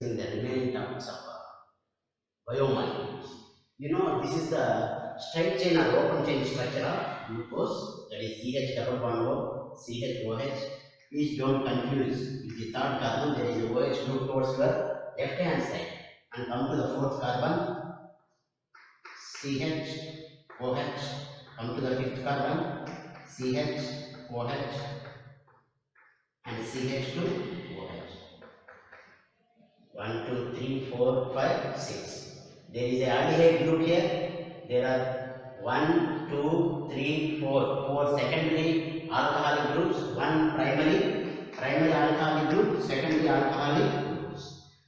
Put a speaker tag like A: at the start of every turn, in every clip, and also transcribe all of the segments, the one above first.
A: in the remaining terms of biomolecules. You know, this is the straight chain or open chain structure of glucose, that is CH double bond O, CHOH. Please don't confuse with the third carbon, there is a OH group towards your left hand side, and come to the fourth carbon, CHOH, come to the fifth carbon, CHOH and CH2OH. 1, 2, 3, 4, 5, 6. There is a aldehyde group here. There are 1, 2, 3, 4 secondary alcoholic groups, one primary alcoholic group, secondary alcoholic groups.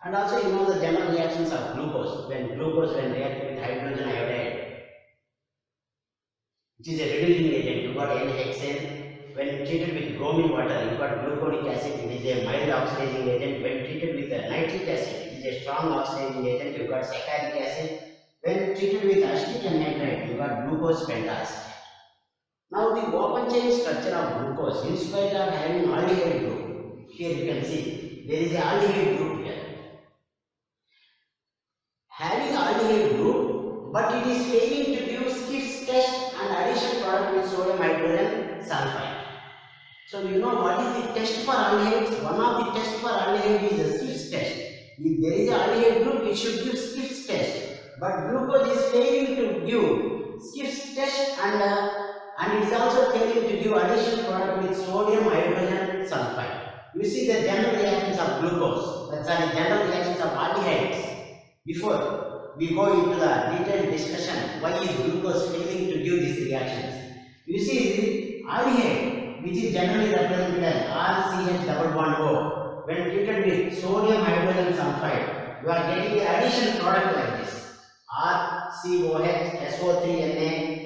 A: And also you know the general reactions of glucose. When reacted with hydrogen iodide, which is a reducing agent, you got NHN. When treated with bromine water, you got gluconic acid, it is a mild oxidizing agent. When treated with nitric acid, it is a strong oxidizing agent, you got saccharic acid. When treated with acetic anhydride, you got glucose pentacetate. Now the open chain structure of glucose, in spite of having aldehyde group, here you can see, there is a aldehyde group here. Having aldehyde group, but it is failing to give Schiff's test and addition product with sodium hydrogen sulfide. So you know what is the test for aldehydes? One of the tests for aldehyde is the Schiff's test. If there is an aldehyde group, it should give Schiff's test. But glucose is failing to give Schiff's test and it is also failing to give addition product with sodium hydrogen sulfide. You see the general reactions of glucose, that's the general reactions of aldehydes. Before we go into the detailed discussion, why is glucose failing to give these reactions? You see the aldehyde, which is generally represented as RCH double bond O. When treated with sodium hydrogen sulfide, you are getting the addition product like this, RCOH SO3NaH.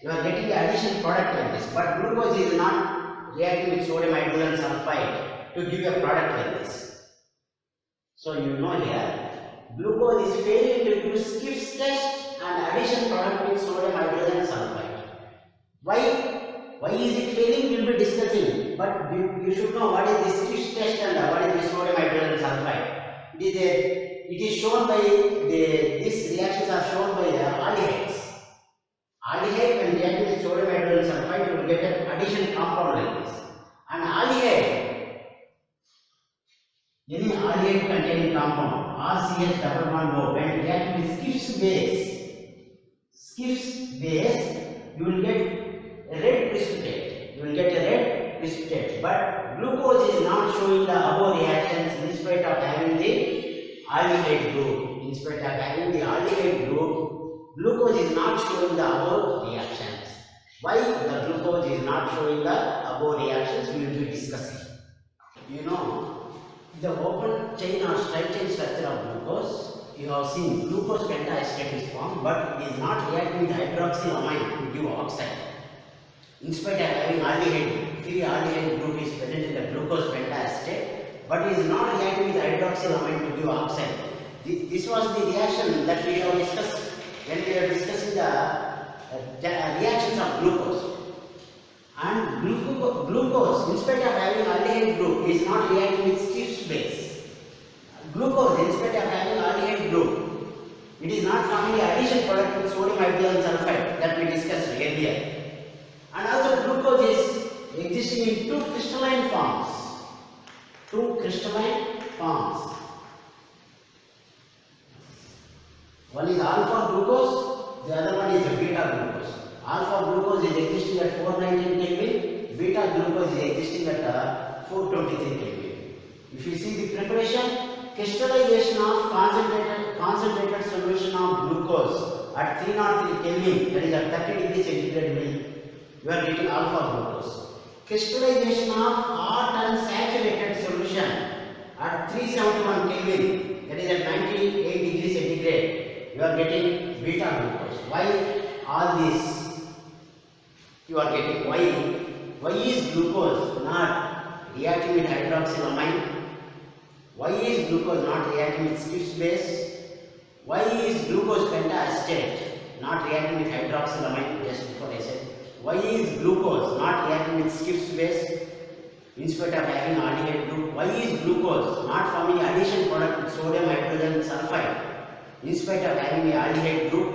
A: You are getting the addition product like this, but glucose is not reacting with sodium hydrogen sulfide to give a product like this. So you know here, glucose is failing to do Schiff's test and addition product with sodium hydrogen sulfide. Why is it failing? We will be discussing. But you should know what is the Schiff's test and what is the sodium hydrogen sulfide. It is shown by these reactions are shown by the aldehydes. Aldehyde, when reacting with sodium hydrogen sulfide, you will get an addition compound like this. And aldehyde, any aldehyde containing compound, RCH double bond O, when reacting with Schiff's base, you will get a red precipitate. But glucose is not showing the above reactions in spite of having the aldehyde group. In spite of having the aldehyde group, glucose is not showing the above reactions. Why the glucose is not showing the above reactions, we will be discussing. You know, the open chain or straight chain structure of glucose, you have seen glucose pentacetate is formed, but it is not reacting with hydroxylamine to give oxide. In spite of having aldehyde, free aldehyde group is present in the glucose pentacetate, but it is not reacting with hydroxylamine to give oxide. This was the reaction that we have discussed when we are discussing the reactions of glucose. And glucose, in spite of having aldehyde group, is not reacting with Schiff's base. Glucose, in spite of having aldehyde group, it is not forming the addition product with sodium hydrogen sulfide that we discussed earlier. And also glucose is existing in two crystalline forms. One is alpha glucose, the other one is beta glucose. Alpha glucose is existing at 419 Kelvin, beta glucose is existing at 423 Kelvin. If you see the preparation, crystallization of concentrated solution of glucose at 303 Kelvin, that is at 30 degrees centigrade, you are getting alpha glucose. Crystallization of hot and saturated solution at 371 Kelvin, that is at 98 degrees centigrade, you are getting beta glucose. Why all this? You are getting why is glucose not reacting with hydroxylamine? Why is glucose not reacting with Schiff's base? Why is glucose pentacetate not reacting with hydroxylamine? Just before I said, why is glucose not reacting with Schiff's base? in spite of having aldehyde group? Why is glucose not forming addition product with sodium hydrogen sulfide in spite of having a aldehyde group?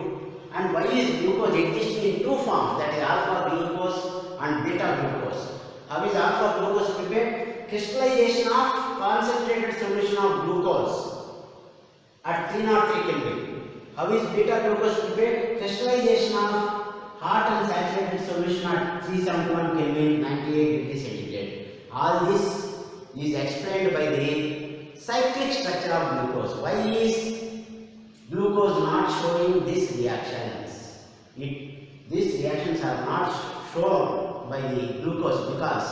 A: And why is glucose existing in two forms, that is alpha glucose and beta glucose? How is alpha glucose prepared? Crystallization of concentrated solution of glucose at 303 Kelvin. How is beta glucose prepared? Crystallization of hot and saturated solution at 371 Kelvin, 98 degrees centigrade. All this is explained by the cyclic structure of glucose. Why is glucose not showing these reactions? These reactions are not shown by the glucose because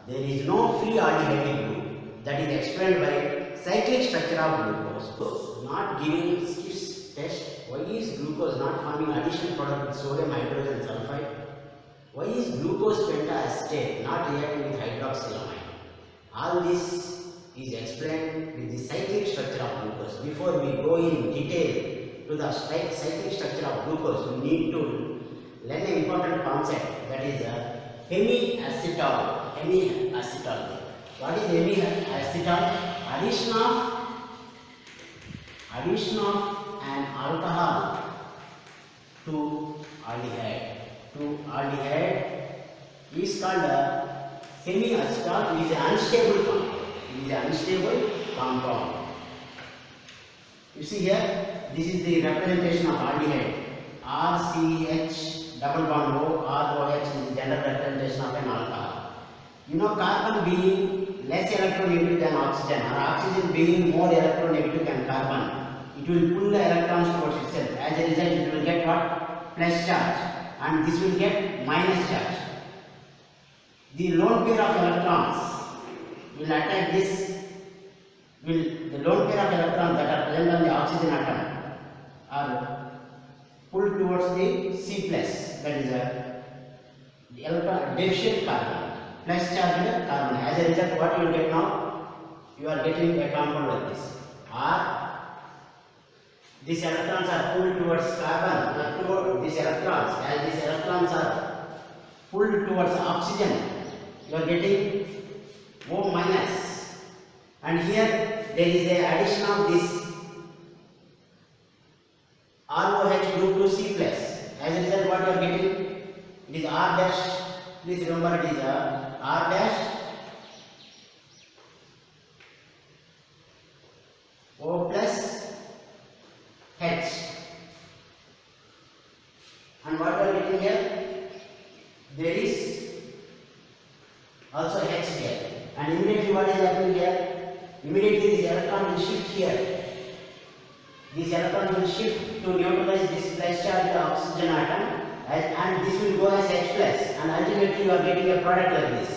A: there is no free aldehyde group. That is explained by cyclic structure of glucose. So, not giving Schiff's test. Why is glucose not forming addition product with sodium hydrogen sulfide? Why is glucose pentacetate not reacting with hydroxylamine? All this is explained with the cyclic structure of glucose. Before we go in detail to the cyclic structure of glucose, we need to learn an important concept, that is hemiacetal. Hemiacetal. What is hemiacetal? Addition of an alcohol to aldehyde. Is called hemiacetal. It is an unstable compound. You see here, this is the representation of aldehyde. RCH double bond O, ROH is the general representation of an alcohol. You know, carbon being less electronegative than oxygen, or oxygen being more electronegative than carbon, it will pull the electrons towards itself. As a result, it will get what? Plus charge, and this will get minus charge. The lone pair of electrons will attack this. The lone pair of electrons that are present on the oxygen atom are pulled towards the C plus, that is the electron deficient carbon, plus charged carbon. As a result, what you will get now? You are getting a compound like this. Or these electrons are pulled towards carbon, toward these electrons. As these electrons are pulled towards oxygen, you are getting O minus. And here there is a addition of this ROH group to C plus. As a result, what you are getting? It is R dash. Please remember, it is R dash O plus H. And what we are getting here? There is also H here. And immediately what is happening here? Immediately this electron will shift here. This electron will shift to neutralize this plus charged oxygen atom, and this will go as H plus, and ultimately you are getting a product like this.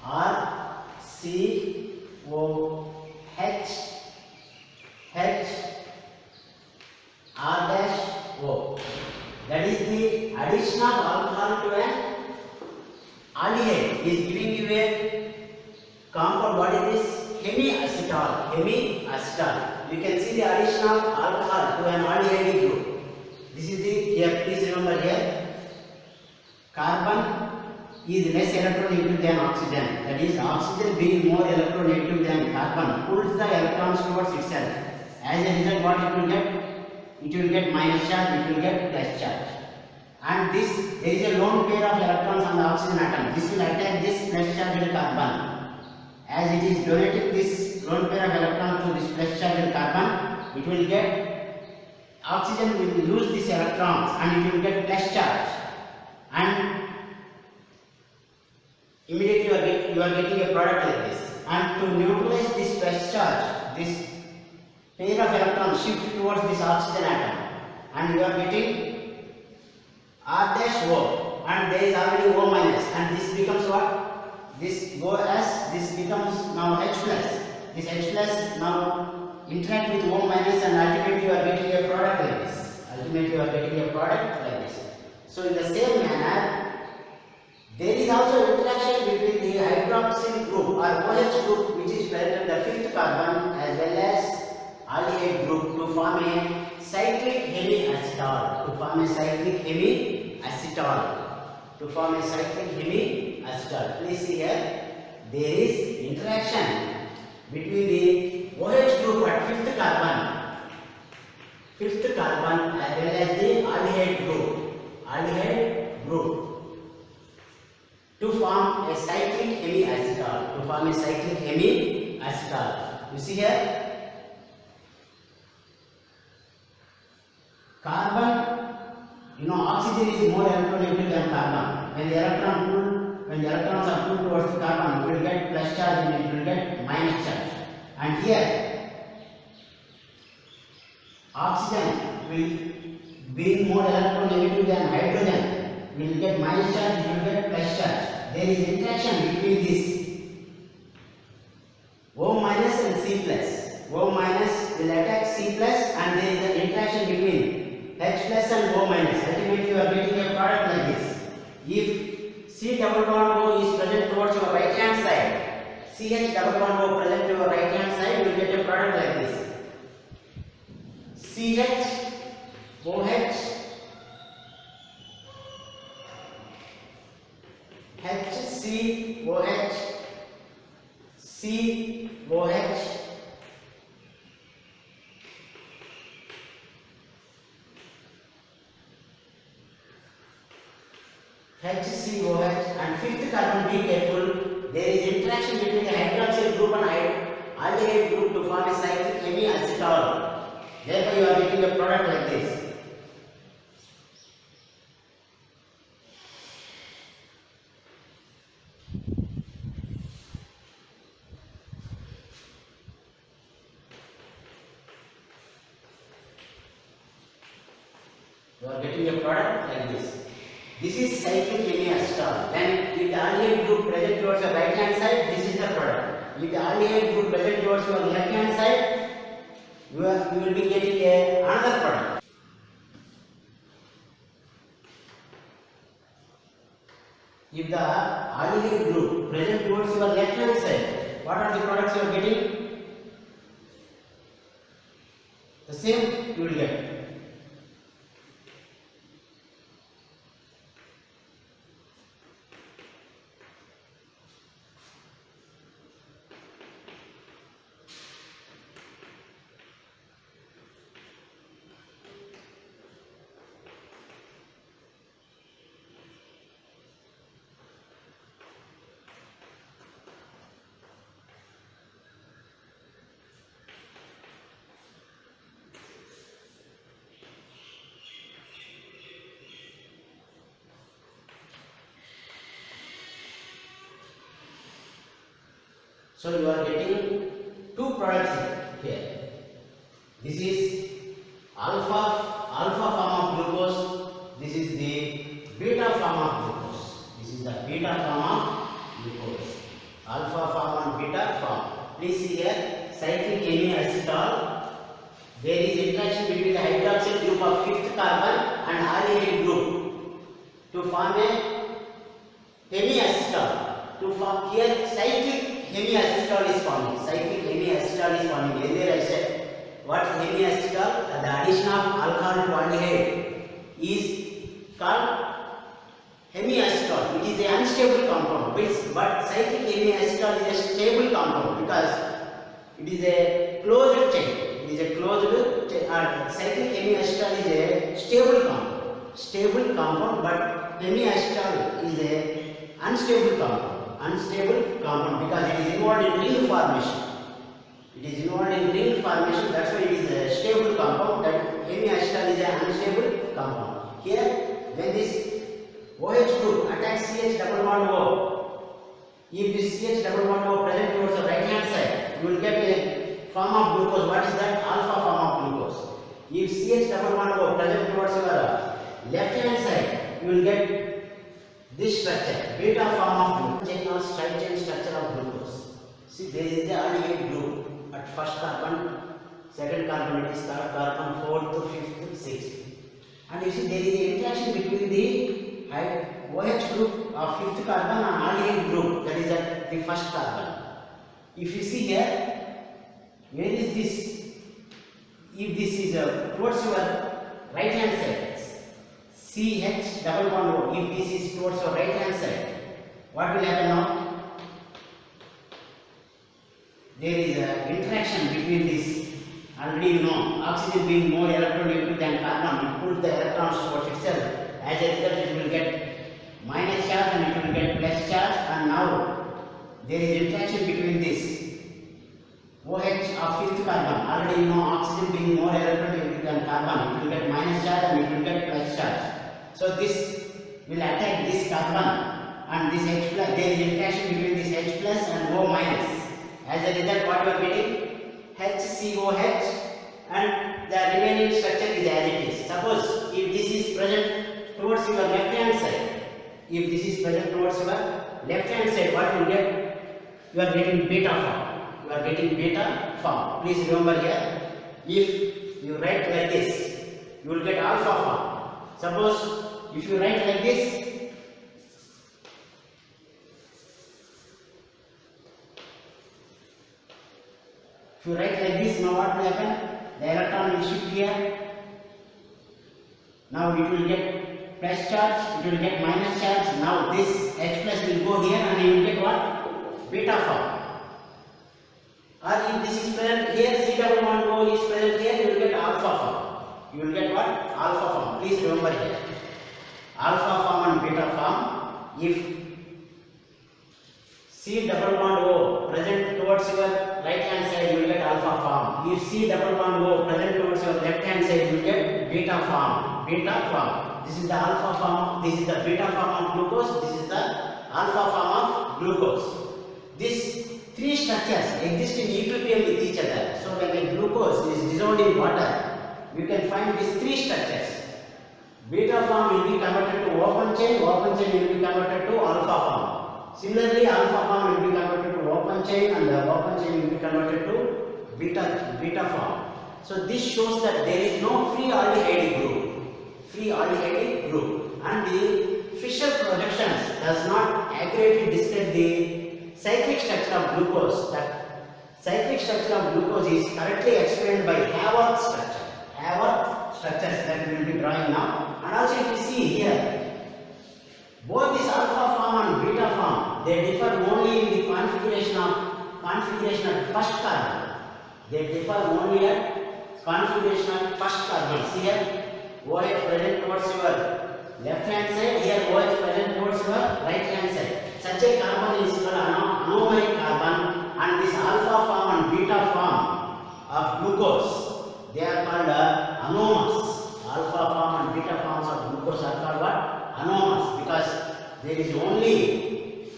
A: R C O H H R dash O. That is the addition of alcohol to an aldehyde is giving you a compound. What is this? Hemiacetal. Hemiacetal. You can see the addition of alcohol to an aldehyde group. This is the, here please remember here, carbon is less electronegative than oxygen. That is, oxygen being more electronegative than carbon pulls the electrons towards itself. As a result, what it will get? It will get minus charge, it will get plus charge. And this, there is a lone pair of electrons on the oxygen atom. This will attack this plus charged carbon. As it is donating this lone pair of electrons to this plus charged carbon, it will get, oxygen will lose these electrons and it will get plus charge. And immediately you are getting a product like this. And to neutralize this plus charge, this pair of electrons shift towards this oxygen atom, and you are getting R dash O, and there is already O minus, and this becomes what? This go as, this becomes now H plus. This H plus now interact with O minus, and ultimately you are getting a product like this. So in the same manner, there is also interaction between the hydroxyl group or OH group, which is present at the fifth carbon, as well as aldehyde group, to form a cyclic hemiacetal. Please see here. there is interaction between the OH group at fifth carbon as well as the aldehyde group to form a cyclic hemiacetal. You see here, carbon, oxygen is more electronegative than carbon. When the electrons are pulled towards the carbon, it will get plus charge and it will get minus charge. And here, oxygen will be more electronegative than hydrogen. We will get minus charge, we will get plus charge. There is interaction between this O minus and C plus. O minus will attack C plus, and there is an interaction between H plus and O minus. Ultimately, you are getting a product like this. If C double bond O is present towards your right hand side, CH double bond O present to your right hand side, you will get a product like this. CH, OH, HCOH, COH, HCOH, and fifth carbon, be careful, there is interaction between the hydroxyl group and aldehyde group to form a cyclic hemiacetal. Therefore, you are getting a product like this. You are getting a product like this. This is cyclic hemiacetal. Then, if the aldehyde group present towards your right hand side, this is the product. If the aldehyde group present towards your left hand side, you will be getting another product. If the aldehyde group present towards your left hand side, what are the products you are getting? The same you will get. So you are getting two products here. This is alpha form of glucose. This is the beta form of glucose. Alpha form and beta form. Please see here, cyclic hemiacetal. There is interaction between the hydroxyl group of fifth carbon and aldehyde group to form a hemiacetal. To form here cyclic hemiacetal is forming. Earlier I said, what is hemiacetal? The addition of alcohol to aldehyde is called hemiacetal. It is an unstable compound, but cyclic hemiacetal is a stable compound because it is a closed chain. Cyclic hemiacetal is a stable compound, but hemiacetal is a unstable compound because it is involved in ring formation. That's why it is a stable compound. That hemiacetal is an unstable compound. Here, when this OH group attacks CH double bond O, if this CH double bond O present towards the right hand side, you will get a form of glucose. What is that? Alpha form of glucose. If CH double bond O present towards your left hand side, you will get this structure, beta form of glucose, chain or straight chain structure of glucose. See, there is the aldehyde group at first carbon, second carbon, it is third carbon, fourth, fifth, sixth. And you see, there is an interaction between the OH group of fifth carbon and aldehyde group, that is at the first carbon. If you see here, where is this? If this is towards your right hand side, CH double bond O, if this is towards your right hand side, what will happen now? there is an interaction between this. Already you know, oxygen being more electronegative than carbon, it pulls the electrons towards itself. As a result, it will get minus charge and it will get plus charge, and now there is interaction between this OH of fifth carbon. Already you know, oxygen being more electronegative than carbon, it will get minus charge and it will get plus charge. So this will attack this carbon and this H plus. There is interaction between this H plus and O minus. As a result, what you are getting? HCOH, and the remaining structure is as it is. Suppose if this is present towards your left hand side, if this is present towards your left hand side, what you get? You are getting beta form. You are getting beta form. Please remember here, if you write like this, you will get alpha form. Suppose if you write like this, if you write like this, now what will happen? The electron will shift here. Now it will get plus charge, it will get minus charge. Now this H plus will go here and you will get what? Beta form. Or if this is present here, C double bond O is present here, you will get alpha form. You will get what? Alpha form. Please remember here. Alpha form and beta form. If C double bond O present towards your right hand side, you will get alpha form. If C double bond O present towards your left hand side, you will get beta form. Beta form. This is the alpha form. This is the beta form of glucose. This is the alpha form of glucose. These three structures exist in equilibrium with each other. So when the glucose is dissolved in water, you can find these three structures. Beta form will be converted to open chain will be converted to alpha form. Similarly, alpha form will be converted to open chain and the open chain will be converted to beta form. So this shows that there is no free aldehyde group, and the Fischer projections does not accurately describe the cyclic structure of glucose. That cyclic structure of glucose is correctly explained by Haworth structures that we will be drawing now. And also if you see here, both this alpha form and beta form, they differ only in the configuration at first carbon. They differ only at configuration at first carbon. See here, OH present towards your left hand side, here OH present towards your right hand side. Such a carbon is called anomeric carbon, and this alpha form and beta form of glucose, they are called anomalous. Alpha form and beta forms of glucose are called what? Anomalous, because there is only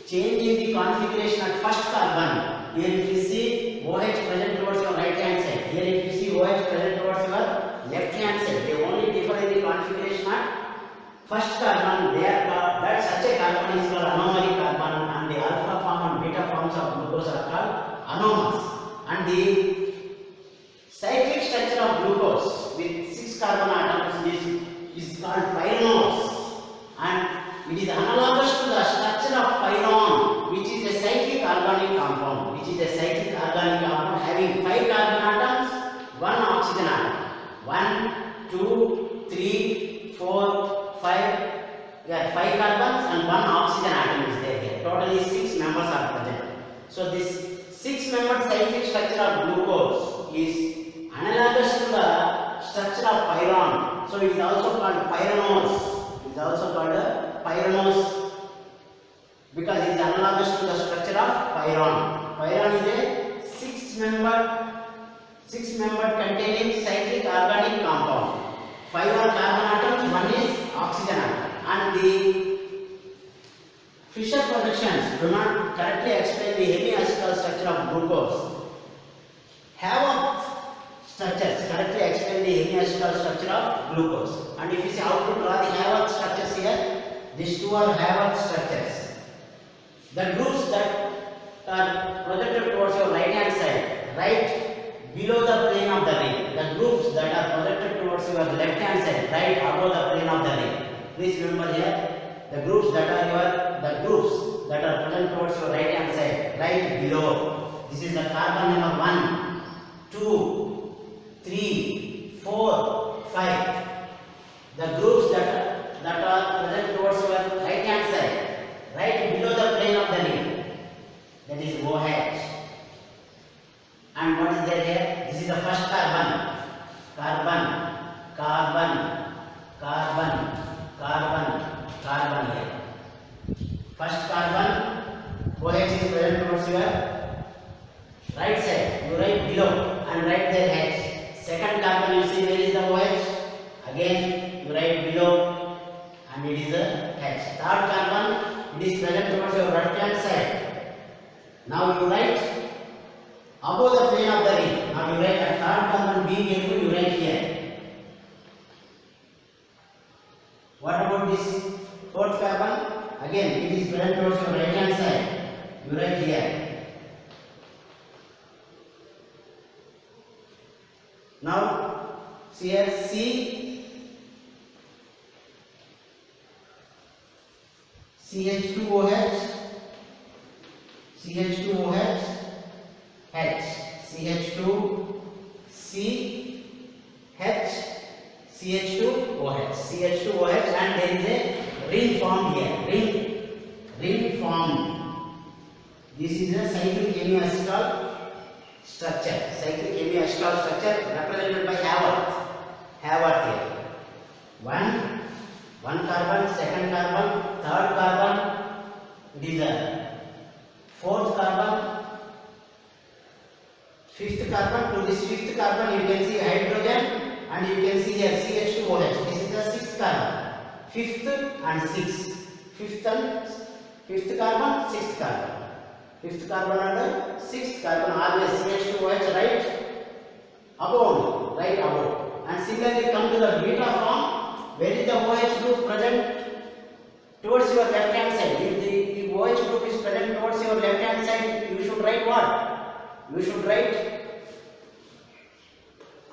A: change in the configuration at first carbon. Here if you see OH present towards your right hand side, here if you see OH present towards your left hand side, they only differ in the configuration at first carbon. They are called, that such a carbon is called anomeric carbon, and the alpha form and beta forms of glucose are called anomalous. And the cyclic structure of glucose with 6 carbon atoms is called pyranose, and it is analogous to the structure of pyron, which is a cyclic organic compound, having 5 carbon atoms, 1 oxygen atom. 1, 2, 3, 4, 5. Yeah, 5 carbons and 1 oxygen atom is there. Totally 6 members are present. So this 6-membered cyclic structure of glucose is analogous to the structure of pyron. So it is also called pyranose. It is also called pyranose because it is analogous to the structure of pyron. Pyron is a 6-membered containing cyclic organic compound. 5 are carbon atoms, 1 is oxygen atom. And the Fischer projections do not correctly explain the hemiacetal structure of glucose. Haworth structures correctly explain the hemiacetal structure of glucose. And if you see how to draw the Haworth structures here, these two are Haworth structures. The groups that are projected towards your right hand side, right below the plane of the ring. The groups that are projected towards your left hand side, right above the plane of the ring. Please remember here, the groups that are present towards your right hand side, right below. This is the carbon number 1, 2, 3, 4, 5. The groups that are present towards your right hand side, right below the plane of the ring, that is OH. This is the first carbon. Carbon, carbon, carbon, carbon, carbon here. First carbon, OH is present towards your right side. You write below and write there H. Second carbon, you see where is the OH? Again, you write below and it is a H. Third carbon, it is present towards your right hand side. Now you write above the plane of the ring. Now you write a third carbon, be careful, you write here. What about this fourth carbon? Again, it is present towards your right hand side. You write here. Now, see here C, CH2OH, CH2OH, H, CH2, C, H, CH2OH, CH2OH, and there is a ring formed here. Ring formed. This is a cyclic hemiacetal structure. Cyclic hemiacetal structure represented by Haworth. Haworth here. One carbon, second carbon, third carbon. It is a fourth carbon, fifth carbon. To this fifth carbon, you can see hydrogen, and you can see here CH2OH. This is the sixth carbon. Fifth and sixth. Fifth carbon, sixth carbon. Fifth carbon and sixth carbon, always CH2OH right above, right above. And similarly come to the beta form. Where is the OH group present? Towards your left hand side. If the OH group is present towards your left hand side, you should write what? You should write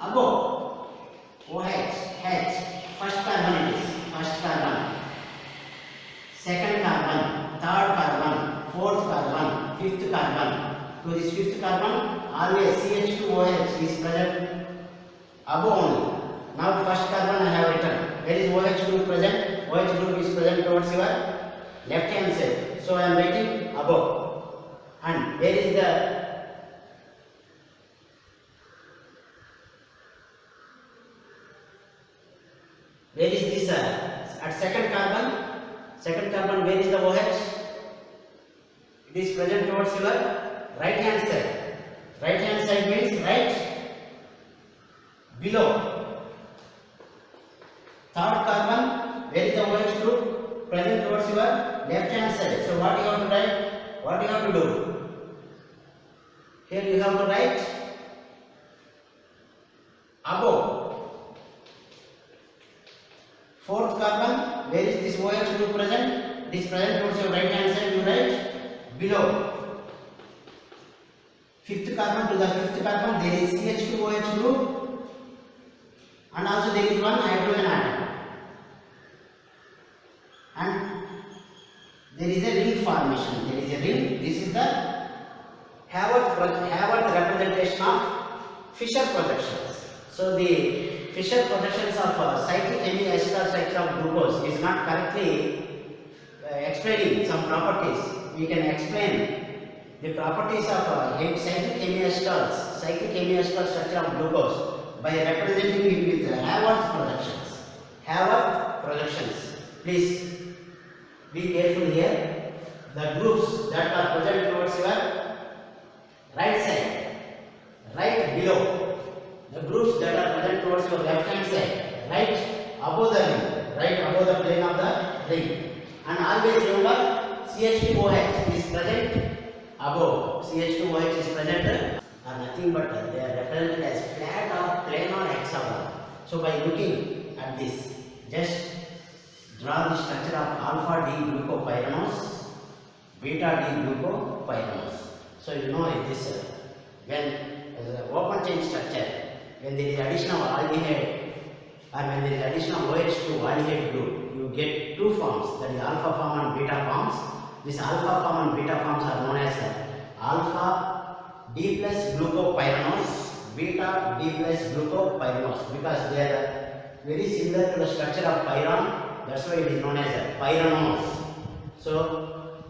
A: above. OH, H. First carbon it is. First carbon. Second carbon. Third carbon. Fourth carbon. Fifth carbon. To this fifth carbon, always CH2OH is present above only. Now first carbon I have written. Where is OH group present? OH group is present towards your left hand side. So I am writing above. And where is the where is this at second carbon? Second carbon, where is the OH? It is present towards your right hand side. Right hand side means right below. Third carbon, where is the OH group? Present towards your left hand side. So what you have to write? What you have to do? Here you have to write above. Fourth carbon, where is this OH group present? It is present towards your right hand side. You write below. Fifth carbon, to the fifth carbon there is CH2OH group, and also there is one hydrogen atom, and there is a ring formation. There is a ring. This is the Haworth representation of Fischer projections. So the Fischer projections of cyclic hemiacetal structure of glucose is not correctly explaining some properties. We can explain the properties of cyclic hemiacetal structure of glucose by representing it with Haworth projections. Haworth projections. Please be careful here. The groups that are present towards your right side, right below. The groups that are present towards your left hand side, right above the ring, right above the plane of the ring. And always remember, CH2OH is present above. CH2OH is present are nothing but they are represented as flat or plane or hexagon. So by looking at this, just draw the structure of alpha D glucopyranose, beta D glucopyranose. So you know this when open chain structure, when there is addition of aldehyde or when there is addition of OH to aldehyde group, you get two forms, that is alpha form and beta forms. This alpha form and beta forms are known as alpha D plus glucopyranose, beta D plus glucopyranose, because they are very similar to the structure of pyran. That's why it is known as pyranose. So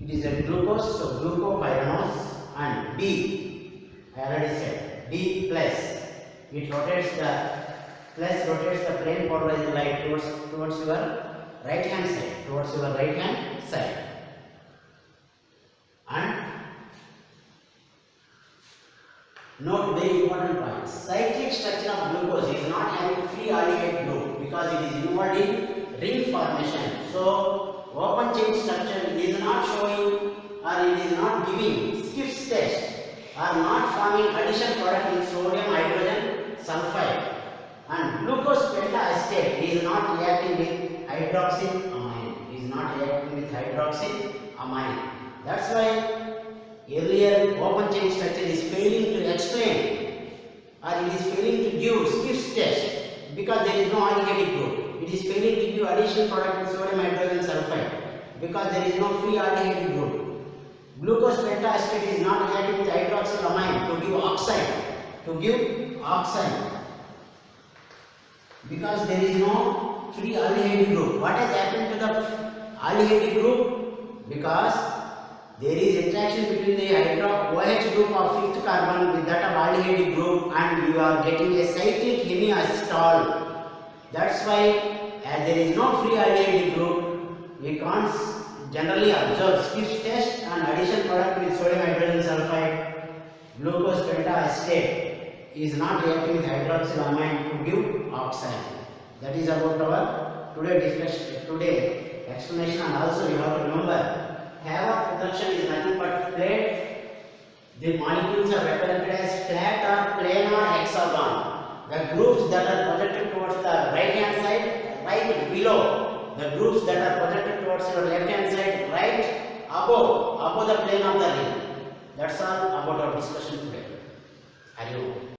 A: it is a glucose, so glucopyranose, and D I already said. D plus. It rotates the plane polarized light towards your right hand side. And note very important point. Cyclic structure of glucose is not having free aldehyd group because it is involved in ring formation. So open chain structure is not showing or it is not giving Skiff's test or not forming addition product in sodium hydrogen sulfide, and glucose pentacetate is not reacting with hydroxylamine. That's why earlier open chain structure is failing to explain or it is failing to give Skiff's test because there is no aldehyde group. It is failing to give additional product with sodium hydrogen sulfide because there is no free aldehyde group. Glucose pentacetate is not reacting with hydroxylamine to give oxide because there is no free aldehyde group. What has happened to the aldehyde group? Because there is interaction between the OH group of fifth carbon with that of aldehyde group and you are getting a cyclic hemiacetal. That's why as there is no free aldehyde group, we can't generally observe Skiff's test and addition product with sodium hydrogen sulfide. Glucose pentacetate is not reacting with hydroxylamine to give oxide. That is about our today explanation, and also you have to remember Hayward reduction is nothing but plate. The molecules are represented as flat or planar hexagon. The groups that are projected towards the right hand side, right below. The groups that are projected towards your left hand side, right above the plane of the ring. That's all about our discussion today. Are you?